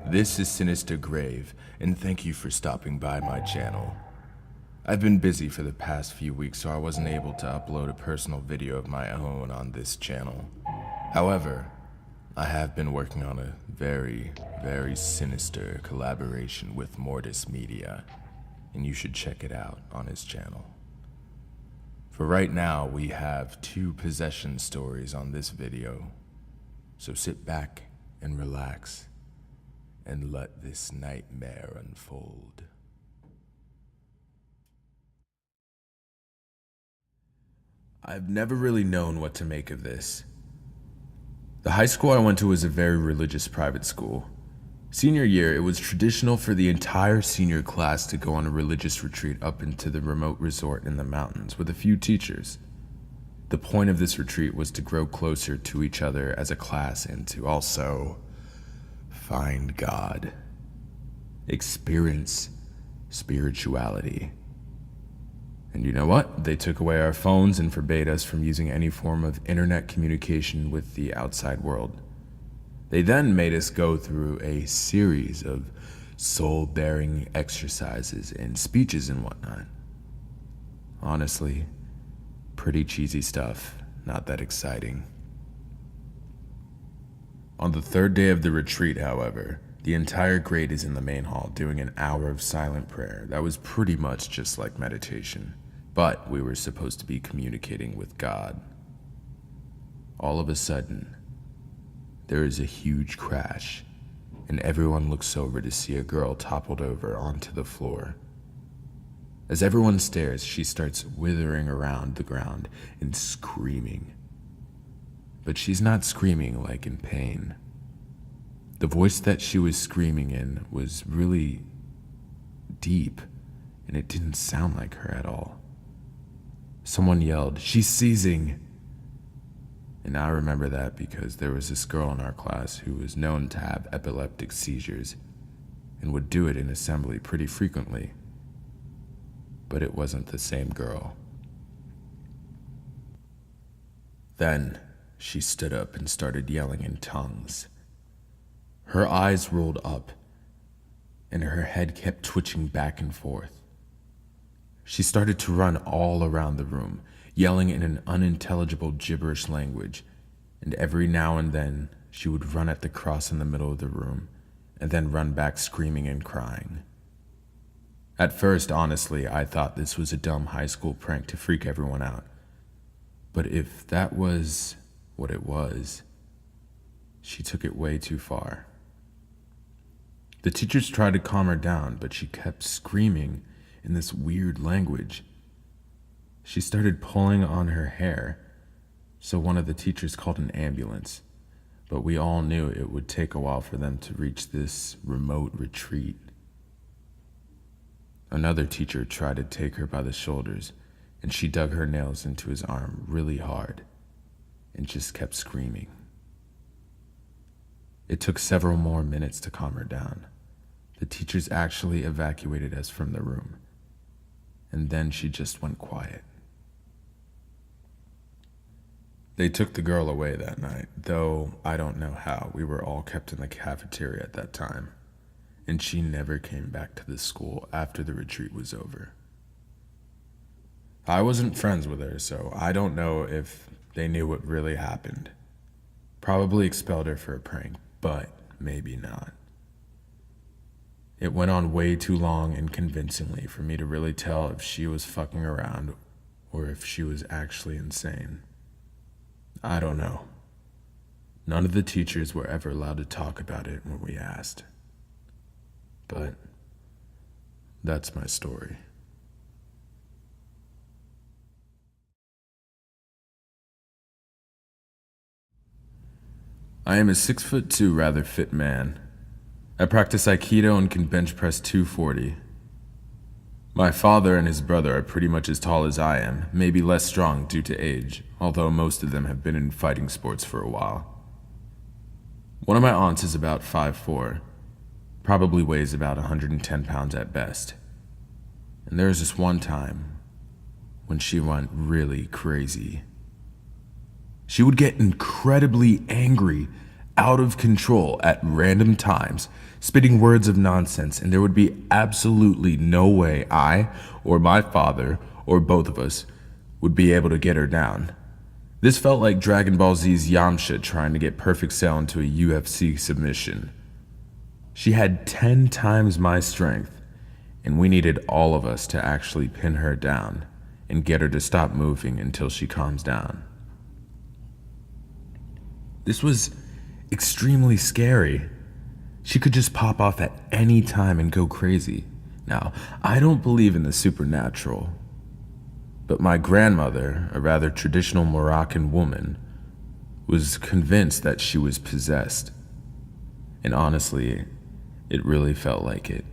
This is Sinister Grave, and thank you for stopping by my channel. I've been busy for the past few weeks, so I wasn't able to upload a personal video of my own on this channel. However, I have been working on a very sinister collaboration with Mortis Media, and you should check it out on his channel. For right now, we have 2 possession stories on this video, so sit back and relax and let this nightmare unfold. I've never really known what to make of this. The high school I went to was a very religious private school. Senior year, it was traditional for the entire senior class to go on a religious retreat up into the remote resort in the mountains with a few teachers. The point of this retreat was to grow closer to each other as a class and to also find God, experience spirituality. And you know what? They took away our phones and forbade us from using any form of internet communication with the outside world. They then made us go through a series of soul-bearing exercises and speeches and whatnot. Honestly, pretty cheesy stuff, not that exciting. On the 3rd day of the retreat, however, the entire grade is in the main hall doing an hour of silent prayer that was pretty much just like meditation, but we were supposed to be communicating with God. All of a sudden, there is a huge crash, and everyone looks over to see a girl toppled over onto the floor. As everyone stares, she starts withering around the ground and screaming. But she's not screaming like in pain. The voice that she was screaming in was really deep, and it didn't sound like her at all. Someone yelled, "She's seizing!" And I remember that because there was this girl in our class who was known to have epileptic seizures and would do it in assembly pretty frequently. But it wasn't the same girl. Then she stood up and started yelling in tongues. Her eyes rolled up, and her head kept twitching back and forth. She started to run all around the room, yelling in an unintelligible gibberish language, and every now and then she would run at the cross in the middle of the room, and then run back screaming and crying. At first, honestly, I thought this was a dumb high school prank to freak everyone out. But if that was what it was, she took it way too far. The teachers tried to calm her down, but she kept screaming in this weird language. She started pulling on her hair, so one of the teachers called an ambulance, but we all knew it would take a while for them to reach this remote retreat. Another teacher tried to take her by the shoulders, and she dug her nails into his arm really hard and just kept screaming. It took several more minutes to calm her down. The teachers actually evacuated us from the room, and then she just went quiet. They took the girl away that night, though I don't know how. We were all kept in the cafeteria at that time, and she never came back to the school after the retreat was over. I wasn't friends with her, so I don't know if they knew what really happened. Probably expelled her for a prank, but maybe not. It went on way too long and convincingly for me to really tell if she was fucking around or if she was actually insane. I don't know. None of the teachers were ever allowed to talk about it when we asked. But that's my story. I am a 6'2" rather fit man. I practice Aikido and can bench press 240. My father and his brother are pretty much as tall as I am, maybe less strong due to age, although most of them have been in fighting sports for a while. One of my aunts is about 5'4", probably weighs about 110 pounds at best. And there was this one time when she went really crazy. She would get incredibly angry out of control at random times, spitting words of nonsense, and there would be absolutely no way I, or my father, or both of us, would be able to get her down. This felt like Dragon Ball Z's Yamcha trying to get Perfect Cell into a UFC submission. She had 10 times my strength, and we needed all of us to actually pin her down and get her to stop moving until she calms down. This was extremely scary. She could just pop off at any time and go crazy. Now, I don't believe in the supernatural, but my grandmother, a rather traditional Moroccan woman, was convinced that she was possessed. And honestly, it really felt like it.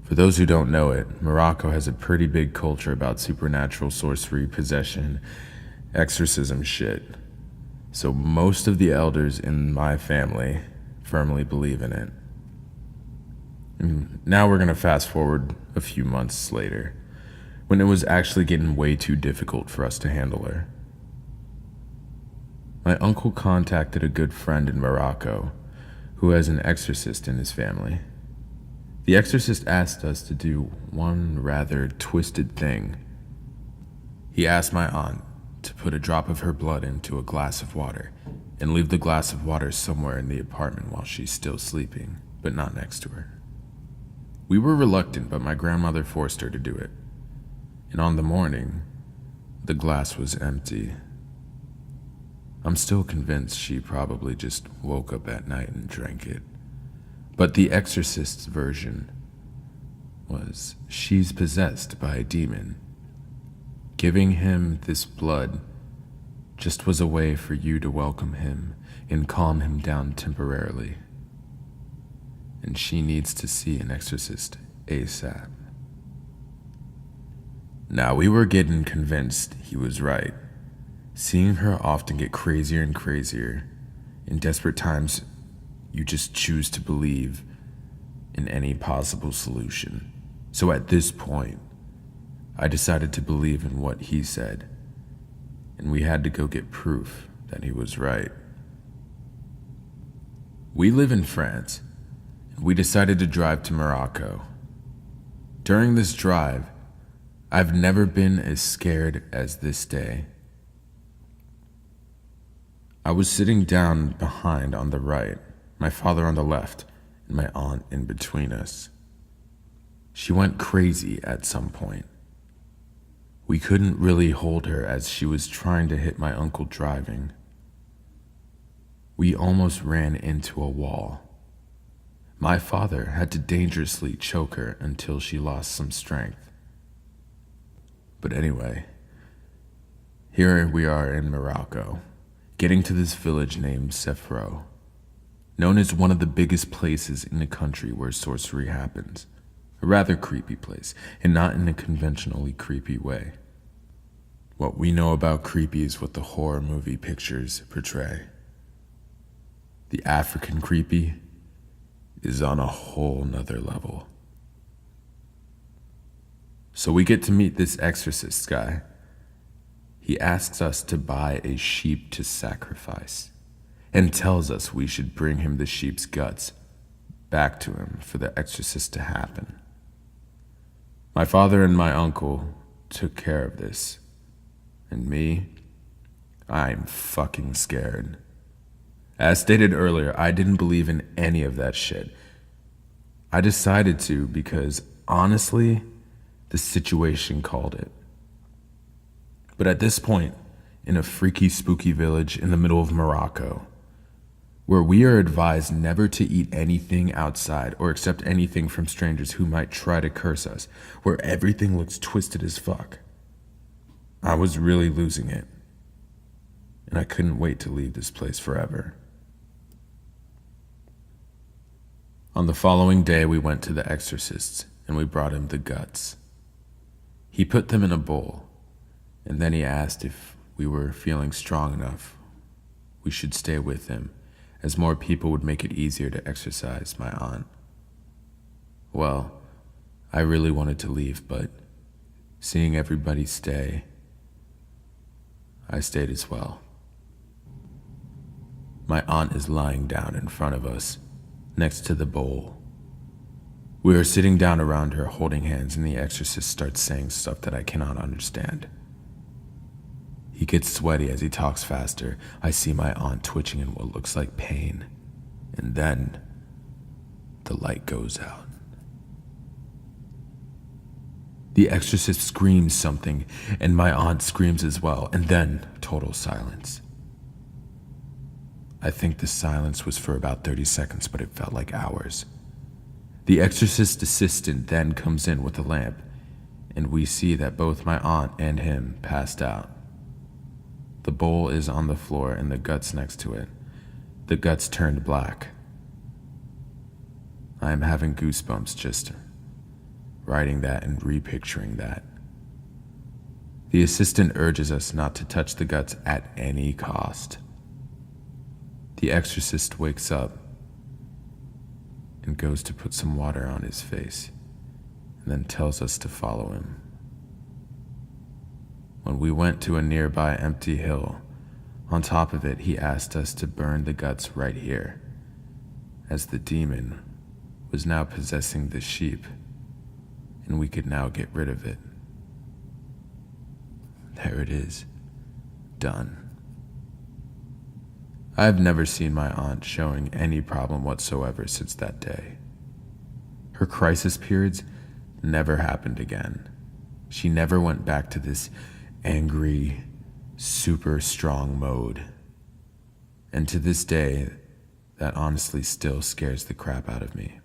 For those who don't know it, Morocco has a pretty big culture about supernatural sorcery, possession, exorcism shit. So most of the elders in my family firmly believe in it. And now we're gonna fast forward a few months later, when it was actually getting way too difficult for us to handle her. My uncle contacted a good friend in Morocco who has an exorcist in his family. The exorcist asked us to do one rather twisted thing. He asked my aunt to put a drop of her blood into a glass of water and leave the glass of water somewhere in the apartment while she's still sleeping, but not next to her. We were reluctant, but my grandmother forced her to do it. And on the morning, the glass was empty. I'm still convinced she probably just woke up at night and drank it. But the exorcist's version was she's possessed by a demon. Giving him this blood just was a way for you to welcome him and calm him down temporarily. And she needs to see an exorcist ASAP. Now, we were getting convinced he was right. Seeing her often get crazier and crazier. In desperate times, you just choose to believe in any possible solution. So at this point, I decided to believe in what he said, and we had to go get proof that he was right. We live in France, and we decided to drive to Morocco. During this drive, I've never been as scared as this day. I was sitting down behind on the right, my father on the left, and my aunt in between us. She went crazy at some point. We couldn't really hold her as she was trying to hit my uncle driving. We almost ran into a wall. My father had to dangerously choke her until she lost some strength. But anyway, here we are in Morocco, getting to this village named Sefro, known as one of the biggest places in the country where sorcery happens. A rather creepy place, and not in a conventionally creepy way. What we know about creepy is what the horror movie pictures portray. The African creepy is on a whole nother level. So we get to meet this exorcist guy. He asks us to buy a sheep to sacrifice, and tells us we should bring him the sheep's guts back to him for the exorcist to happen. My father and my uncle took care of this, and me, I'm fucking scared. As stated earlier, I didn't believe in any of that shit. I decided to because, honestly, the situation called it. But at this point, in a freaky, spooky village in the middle of Morocco, where we are advised never to eat anything outside or accept anything from strangers who might try to curse us, where everything looks twisted as fuck, I was really losing it. And I couldn't wait to leave this place forever. On the following day, we went to the exorcist and we brought him the guts. He put them in a bowl, and then he asked if we were feeling strong enough we should stay with him, as more people would make it easier to exorcise my aunt. Well, I really wanted to leave, but seeing everybody stay, I stayed as well. My aunt is lying down in front of us, next to the bowl. We are sitting down around her, holding hands, and the exorcist starts saying stuff that I cannot understand. He gets sweaty as he talks faster. I see my aunt twitching in what looks like pain, and then the light goes out. The exorcist screams something, and my aunt screams as well, and then total silence. I think the silence was for about 30 seconds, but it felt like hours. The exorcist assistant then comes in with a lamp, and we see that both my aunt and him passed out. The bowl is on the floor and the guts next to it. The guts turned black. I am having goosebumps just writing that and repicturing that. The assistant urges us not to touch the guts at any cost. The exorcist wakes up and goes to put some water on his face, and then tells us to follow him. When we went to a nearby empty hill, on top of it he asked us to burn the guts right here, as the demon was now possessing the sheep, and we could now get rid of it. There it is, done. I have never seen my aunt showing any problem whatsoever since that day. Her crisis periods never happened again. She never went back to this angry, super strong mode. And to this day, that honestly still scares the crap out of me.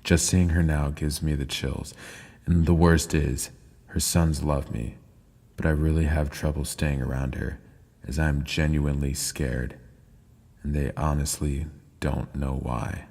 Just seeing her now gives me the chills, and the worst is, her sons love me, but I really have trouble staying around her, as I am genuinely scared, and they honestly don't know why.